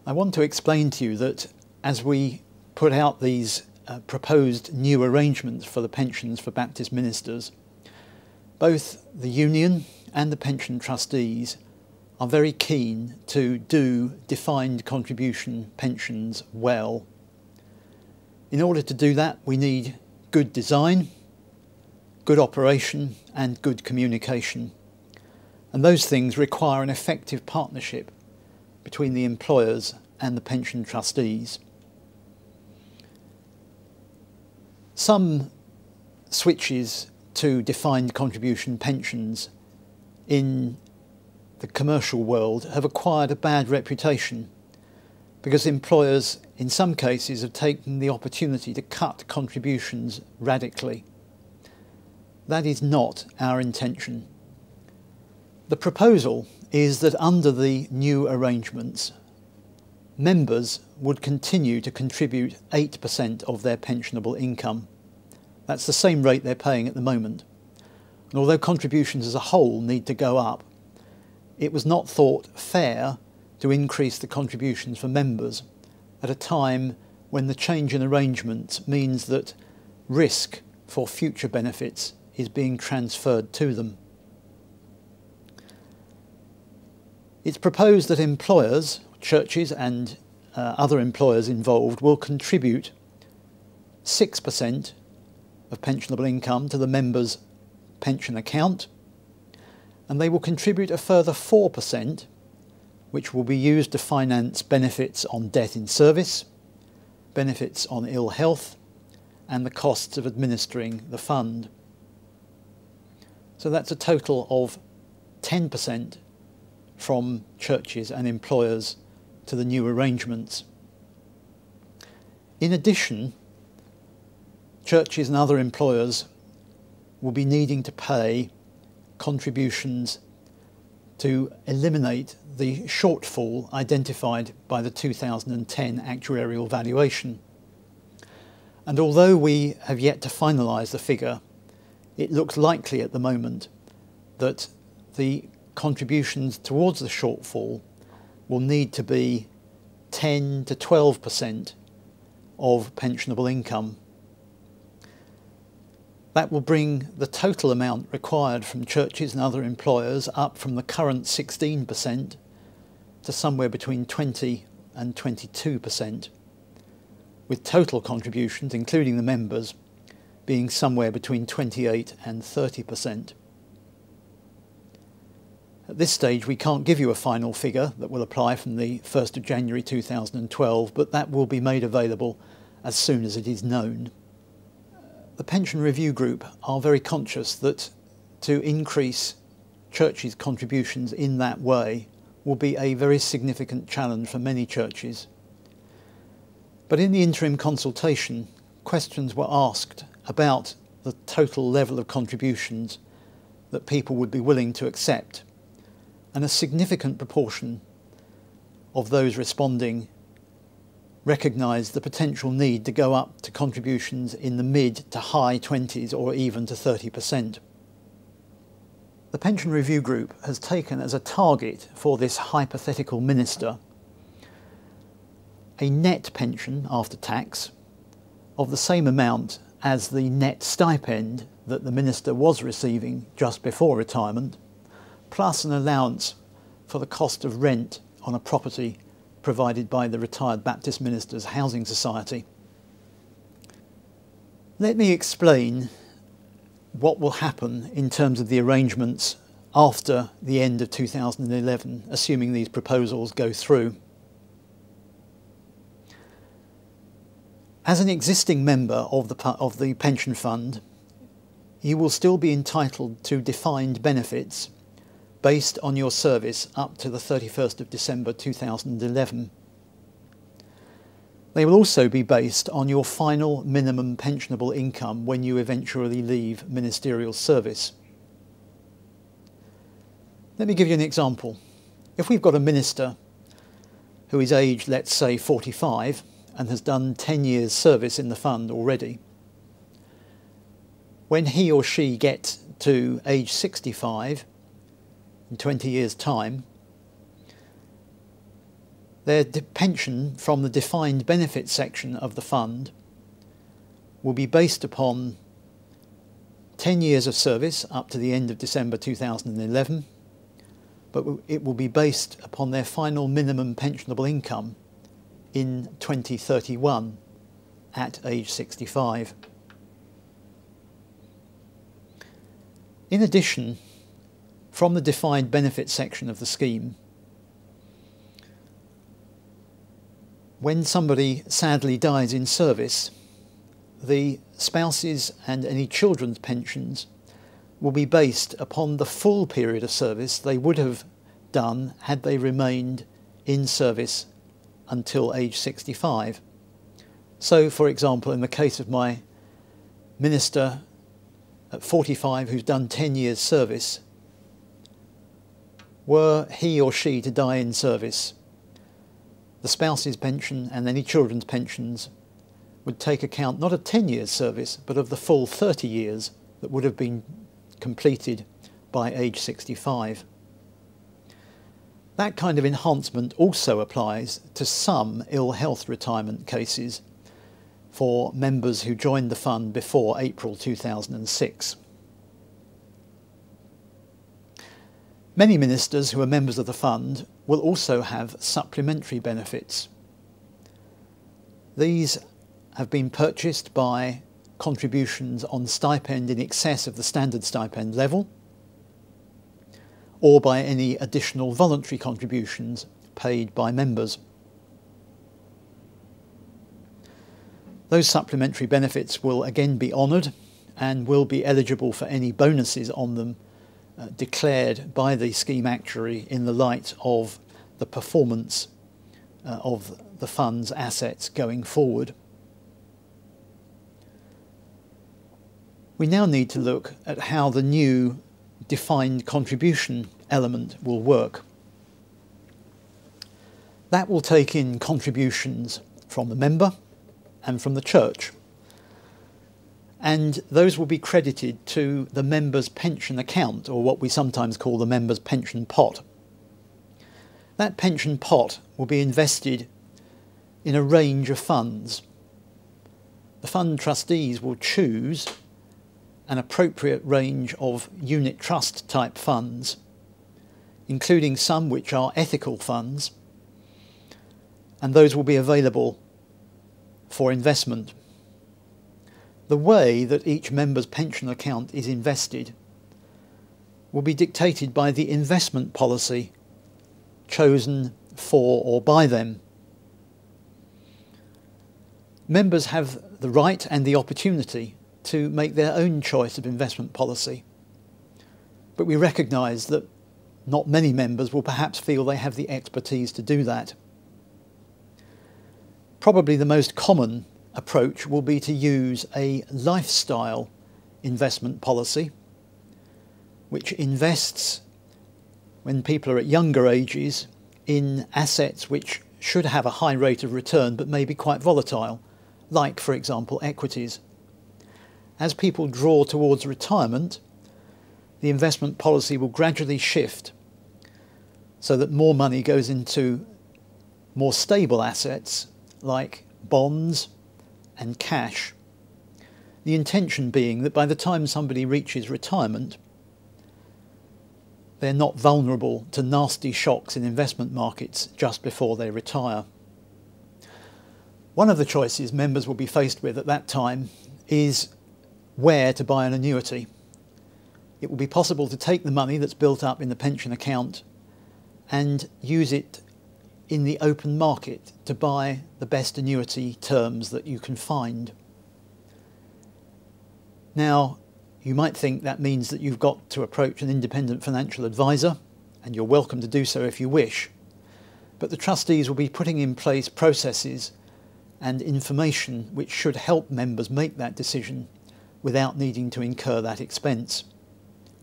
I want to explain to you that as we put out these proposed new arrangements for the pensions for Baptist ministers, both the union and the pension trustees are very keen to do defined contribution pensions well. In order to do that, we need good design, good operation and good communication. And those things require an effective partnership between the employers and the pension trustees. Some switches to defined contribution pensions in the commercial world have acquired a bad reputation because employers in some cases have taken the opportunity to cut contributions radically. That is not our intention. The proposal is that under the new arrangements, members would continue to contribute 8% of their pensionable income. That's the same rate they're paying at the moment. And although contributions as a whole need to go up, it was not thought fair to increase the contributions for members at a time when the change in arrangements means that risk for future benefits is being transferred to them. It's proposed that employers, churches and other employers involved will contribute 6% of pensionable income to the members' pension account, and they will contribute a further 4%, which will be used to finance benefits on death in service, benefits on ill health, and the costs of administering the fund. So that's a total of 10% from churches and employers to the new arrangements. In addition, churches and other employers will be needing to pay contributions to eliminate the shortfall identified by the 2010 actuarial valuation. And although we have yet to finalise the figure, it looks likely at the moment that the contributions towards the shortfall will need to be 10 to 12% of pensionable income. That will bring the total amount required from churches and other employers up from the current 16% to somewhere between 20 and 22%, with total contributions, including the members, being somewhere between 28 and 30%. At this stage, we can't give you a final figure that will apply from the 1st of January 2012, but that will be made available as soon as it is known. The Pension Review Group are very conscious that to increase churches' contributions in that way will be a very significant challenge for many churches. But in the interim consultation, questions were asked about the total level of contributions that people would be willing to accept, and a significant proportion of those responding recognised the potential need to go up to contributions in the mid to high 20s or even to 30%. The Pension Review Group has taken as a target for this hypothetical minister a net pension after tax of the same amount as the net stipend that the minister was receiving just before retirement, plus an allowance for the cost of rent on a property provided by the Retired Baptist Ministers Housing Society. Let me explain what will happen in terms of the arrangements after the end of 2011, assuming these proposals go through. As an existing member of the pension fund, you will still be entitled to defined benefits based on your service up to the 31st of December 2011. They will also be based on your final minimum pensionable income when you eventually leave ministerial service. Let me give you an example. If we've got a minister who is aged, let's say, 45 and has done 10 years service in the fund already, when he or she gets to age 65, in 20 years' time, their pension from the defined benefit section of the fund will be based upon 10 years of service up to the end of December 2011, but it will be based upon their final minimum pensionable income in 2031 at age 65. In addition, from the defined benefit section of the scheme, when somebody sadly dies in service, the spouses and any children's pensions will be based upon the full period of service they would have done had they remained in service until age 65. So, for example, in the case of my minister at 45 who's done 10 years service, were he or she to die in service, the spouse's pension and any children's pensions would take account not of 10 years service, but of the full 30 years that would have been completed by age 65. That kind of enhancement also applies to some ill health retirement cases for members who joined the fund before April 2006. Many ministers who are members of the fund will also have supplementary benefits. These have been purchased by contributions on stipend in excess of the standard stipend level, or by any additional voluntary contributions paid by members. Those supplementary benefits will again be honoured and will be eligible for any bonuses on them declared by the scheme actuary in the light of the performance of the fund's assets going forward. We now need to look at how the new defined contribution element will work. That will take in contributions from the member and from the church, and those will be credited to the member's pension account, or what we sometimes call the member's pension pot. That pension pot will be invested in a range of funds. The fund trustees will choose an appropriate range of unit trust type funds, including some which are ethical funds, and those will be available for investment. The way that each member's pension account is invested will be dictated by the investment policy chosen for or by them. Members have the right and the opportunity to make their own choice of investment policy, but we recognise that not many members will perhaps feel they have the expertise to do that. Probably the most common approach will be to use a lifestyle investment policy, which invests, when people are at younger ages, in assets which should have a high rate of return but may be quite volatile, like, for example, equities. As people draw towards retirement, the investment policy will gradually shift so that more money goes into more stable assets like bonds and cash. The intention being that by the time somebody reaches retirement, they're not vulnerable to nasty shocks in investment markets just before they retire. One of the choices members will be faced with at that time is where to buy an annuity. It will be possible to take the money that's built up in the pension account and use it in the open market to buy the best annuity terms that you can find. Now, you might think that means that you've got to approach an independent financial advisor, and you're welcome to do so if you wish, but the trustees will be putting in place processes and information which should help members make that decision without needing to incur that expense.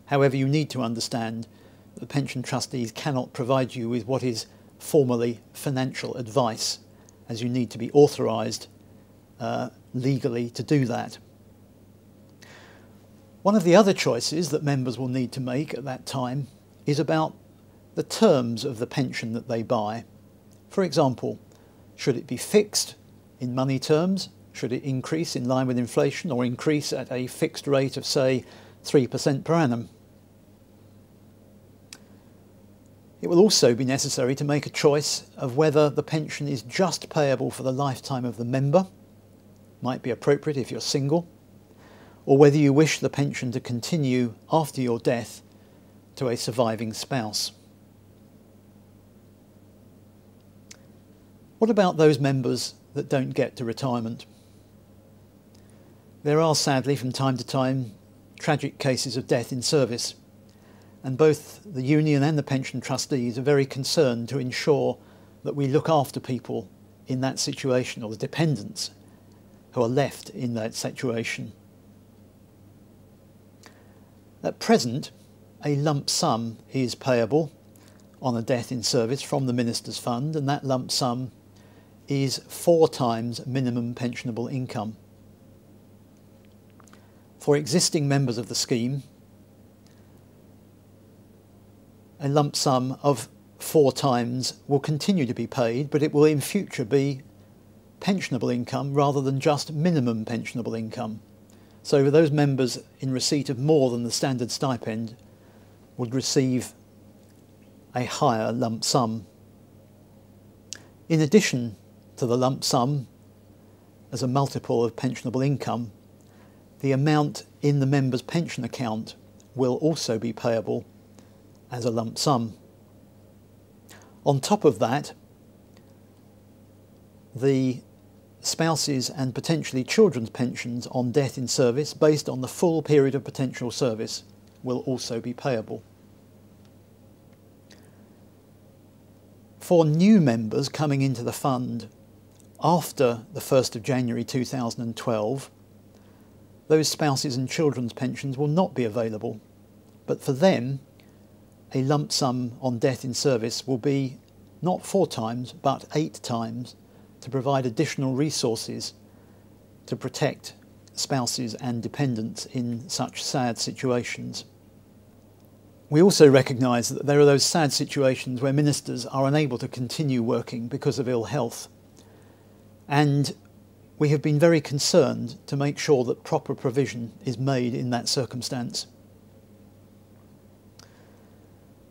However, you need to understand that the pension trustees cannot provide you with what is formally financial advice, as you need to be authorised legally to do that. One of the other choices that members will need to make at that time is about the terms of the pension that they buy. For example, should it be fixed in money terms? Should it increase in line with inflation or increase at a fixed rate of, say, 3% per annum? It will also be necessary to make a choice of whether the pension is just payable for the lifetime of the member, might be appropriate if you're single, or whether you wish the pension to continue after your death to a surviving spouse. What about those members that don't get to retirement? There are sadly from time to time tragic cases of death in service, and both the union and the pension trustees are very concerned to ensure that we look after people in that situation, or the dependents who are left in that situation. At present, a lump sum is payable on a death in service from the Minister's Fund, and that lump sum is 4 times minimum pensionable income. For existing members of the scheme, a lump sum of 4 times will continue to be paid, but it will in future be pensionable income rather than just minimum pensionable income. So those members in receipt of more than the standard stipend would receive a higher lump sum. In addition to the lump sum as a multiple of pensionable income, the amount in the member's pension account will also be payable as a lump sum. On top of that, the spouses and potentially children's pensions on death in service based on the full period of potential service will also be payable. For new members coming into the fund after the 1st of January 2012, those spouses and children's pensions will not be available, but for them a lump sum on death in service will be not 4 times but 8 times to provide additional resources to protect spouses and dependents in such sad situations. We also recognise that there are those sad situations where ministers are unable to continue working because of ill health, and we have been very concerned to make sure that proper provision is made in that circumstance.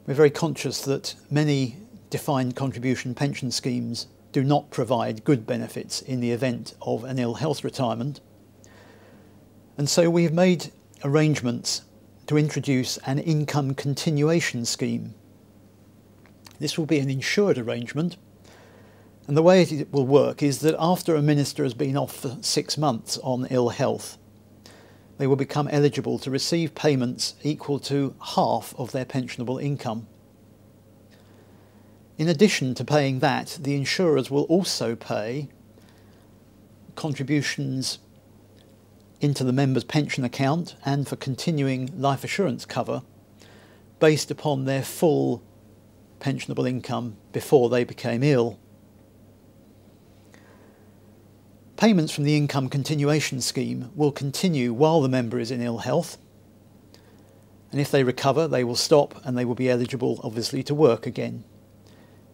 We're very conscious that many defined contribution pension schemes do not provide good benefits in the event of an ill health retirement, and so we have made arrangements to introduce an income continuation scheme. This will be an insured arrangement, and the way it will work is that after a minister has been off for 6 months on ill health, they will become eligible to receive payments equal to half of their pensionable income. In addition to paying that, the insurers will also pay contributions into the member's pension account and for continuing life assurance cover based upon their full pensionable income before they became ill. Payments from the income continuation scheme will continue while the member is in ill health, and if they recover they will stop and they will be eligible obviously to work again.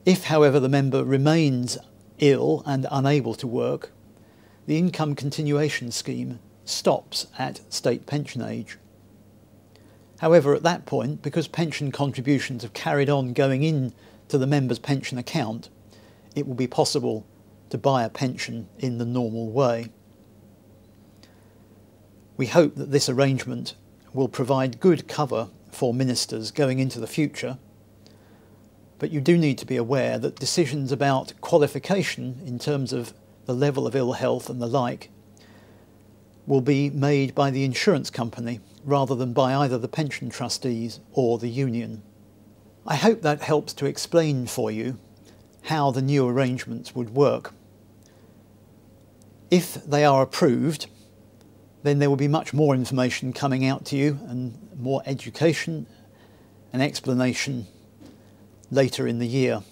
If however the member remains ill and unable to work, the income continuation scheme stops at state pension age. However, at that point, because pension contributions have carried on going in to the member's pension account, it will be possible to buy a pension in the normal way. We hope that this arrangement will provide good cover for ministers going into the future, but you do need to be aware that decisions about qualification in terms of the level of ill health and the like will be made by the insurance company rather than by either the pension trustees or the union. I hope that helps to explain for you how the new arrangements would work. If they are approved, then there will be much more information coming out to you and more education and explanation later in the year.